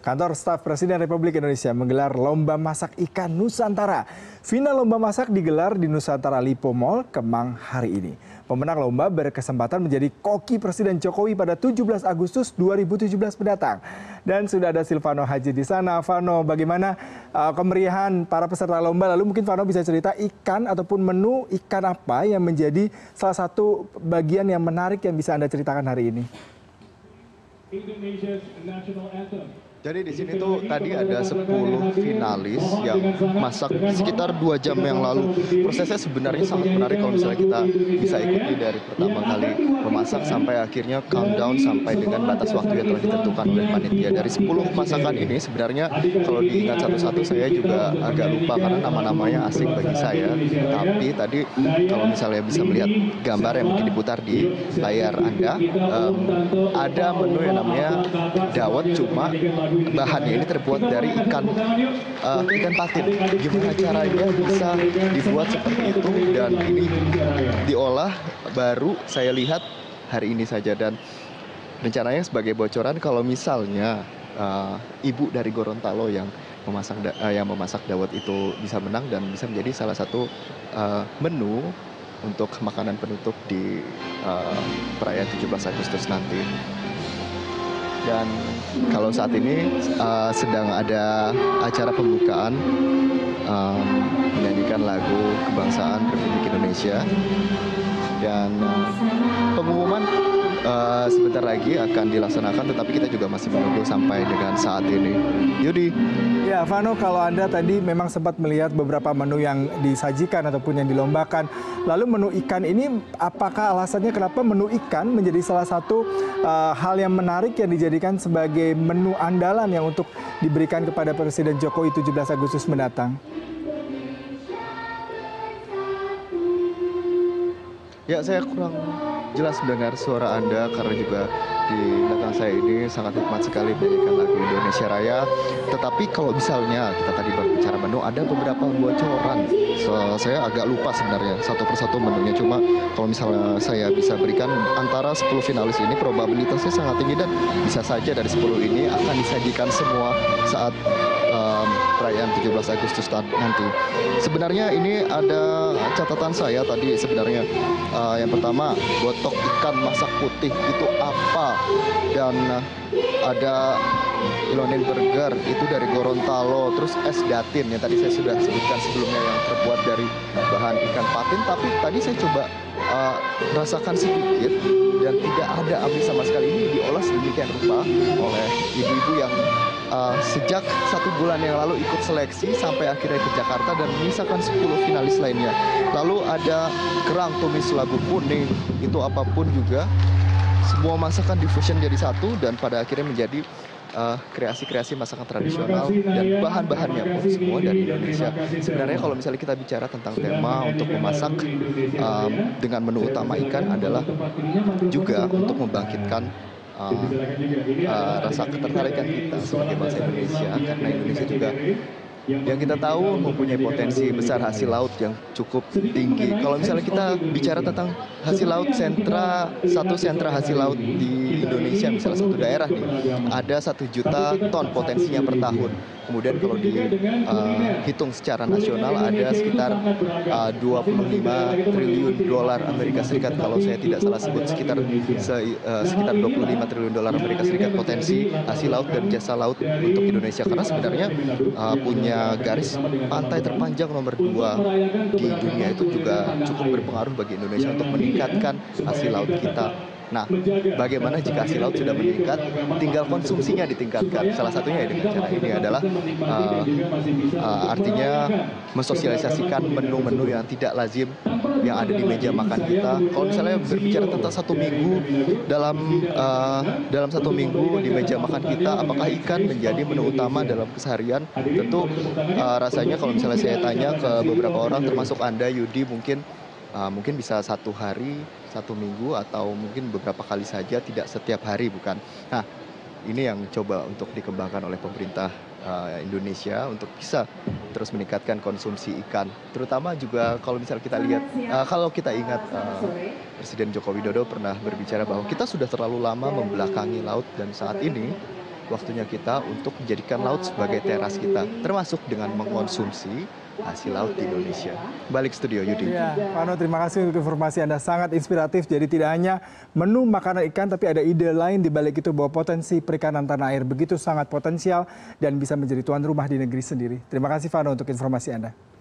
Kantor Staf Presiden Republik Indonesia menggelar Lomba Masak Ikan Nusantara. Final lomba masak digelar di Nusantara Lipo Mall, Kemang hari ini. Pemenang lomba berkesempatan menjadi koki Presiden Jokowi pada 17 Agustus 2017 mendatang. Dan sudah ada Silvano Haji di sana. Vano, bagaimana kemeriahan para peserta lomba? Lalu mungkin Vano bisa cerita ikan ataupun menu ikan apa yang menjadi salah satu bagian yang menarik yang bisa Anda ceritakan hari ini? Indonesia's national anthem. Jadi di sini tuh tadi ada 10 finalis yang masak sekitar 2 jam yang lalu. Prosesnya sebenarnya sangat menarik kalau misalnya kita bisa ikuti dari pertama kali memasak sampai akhirnya countdown sampai dengan batas waktu yang telah ditentukan oleh panitia. Dari 10 masakan ini sebenarnya kalau diingat satu-satu saya juga agak lupa karena nama-namanya asing bagi saya. Tapi tadi kalau misalnya bisa melihat gambar yang mungkin diputar di layar Anda, ada menu yang namanya dawet, cuma bahannya ini terbuat dari ikan patin. Gimana caranya bisa dibuat seperti itu, dan ini diolah baru saya lihat hari ini saja. Dan rencananya sebagai bocoran, kalau misalnya ibu dari Gorontalo yang memasak dawet itu bisa menang dan bisa menjadi salah satu menu untuk makanan penutup di perayaan 17 Agustus nanti. Dan kalau saat ini sedang ada acara pembukaan menyanyikan lagu kebangsaan Republik Indonesia, dan pengumuman sebentar lagi akan dilaksanakan, tetapi kita juga masih menunggu sampai dengan saat ini. Yudi. Ya, Vano, kalau Anda tadi memang sempat melihat beberapa menu yang disajikan ataupun yang dilombakan. Lalu menu ikan ini, apakah alasannya kenapa menu ikan menjadi salah satu hal yang menarik yang dijadikan sebagai menu andalan yang untuk diberikan kepada Presiden Jokowi 17 Agustus mendatang? Ya, saya kurang jelas mendengar suara Anda karena juga di belakang saya ini sangat nikmat sekali menyanyikan lagu Indonesia Raya. Tetapi kalau misalnya kita tadi berbicara menu, ada beberapa bocoran. Saya agak lupa sebenarnya satu persatu menunya. Cuma kalau misalnya saya bisa berikan, antara 10 finalis ini probabilitasnya sangat tinggi dan bisa saja dari 10 ini akan disajikan semua saat perayaan 17 Agustus nanti. Sebenarnya ini ada catatan saya tadi sebenarnya. Yang pertama, botok ikan masak putih itu apa? Dan ada Ilonin Burger itu dari Gorontalo, terus es datin yang tadi saya sudah sebutkan sebelumnya yang terbuat dari bahan ikan patin. Tapi tadi saya coba rasakan sedikit dan tidak ada amis sama sekali. Ini diolah sedemikian rupa oleh ibu-ibu yang sejak 1 bulan yang lalu ikut seleksi sampai akhirnya ke Jakarta dan menyisakan 10 finalis lainnya. Lalu ada kerang tumis labu kuning, itu apapun juga, semua masakan difusion jadi satu dan pada akhirnya menjadi kreasi-kreasi masakan tradisional, dan bahan-bahannya pun semua dari Indonesia. Sebenarnya kalau misalnya kita bicara tentang tema untuk memasak dengan menu utama ikan adalah juga untuk membangkitkan rasa ketertarikan kita sebagai bangsa Indonesia, karena Indonesia juga yang kita tahu mempunyai potensi besar hasil laut yang cukup tinggi. Kalau misalnya kita bicara tentang hasil laut, satu sentra hasil laut di Indonesia, misalnya satu daerah nih, ada 1 juta ton potensinya per tahun. Kemudian kalau dihitung secara nasional ada sekitar 25 triliun dolar Amerika Serikat, kalau saya tidak salah sebut, sekitar 25 triliun dolar Amerika Serikat potensi hasil laut dan jasa laut untuk Indonesia. Karena sebenarnya punya garis pantai terpanjang nomor 2 di dunia itu juga cukup berpengaruh bagi Indonesia untuk meningkatkan hasil laut kita. Nah, bagaimana jika hasil laut sudah meningkat, tinggal konsumsinya ditingkatkan. Salah satunya dengan cara ini adalah artinya mensosialisasikan menu-menu yang tidak lazim yang ada di meja makan kita. Kalau misalnya berbicara tentang 1 minggu, dalam 1 minggu di meja makan kita, apakah ikan menjadi menu utama dalam keseharian? Tentu rasanya kalau misalnya saya tanya ke beberapa orang, termasuk Anda, Yudi, mungkin bisa 1 hari, 1 minggu, atau mungkin beberapa kali saja, tidak setiap hari, bukan? Nah, ini yang coba untuk dikembangkan oleh pemerintah Indonesia untuk bisa terus meningkatkan konsumsi ikan. Terutama juga kalau misalnya kita lihat, kalau kita ingat Presiden Joko Widodo pernah berbicara bahwa kita sudah terlalu lama membelakangi laut, dan saat ini waktunya kita untuk menjadikan laut sebagai teras kita, termasuk dengan mengkonsumsi hasil laut di Indonesia. Balik studio, Yudi. Ya, Vano, terima kasih untuk informasi Anda, sangat inspiratif. Jadi tidak hanya menu makanan ikan, tapi ada ide lain di balik itu bahwa potensi perikanan tanah air begitu sangat potensial dan bisa menjadi tuan rumah di negeri sendiri. Terima kasih Vano untuk informasi Anda.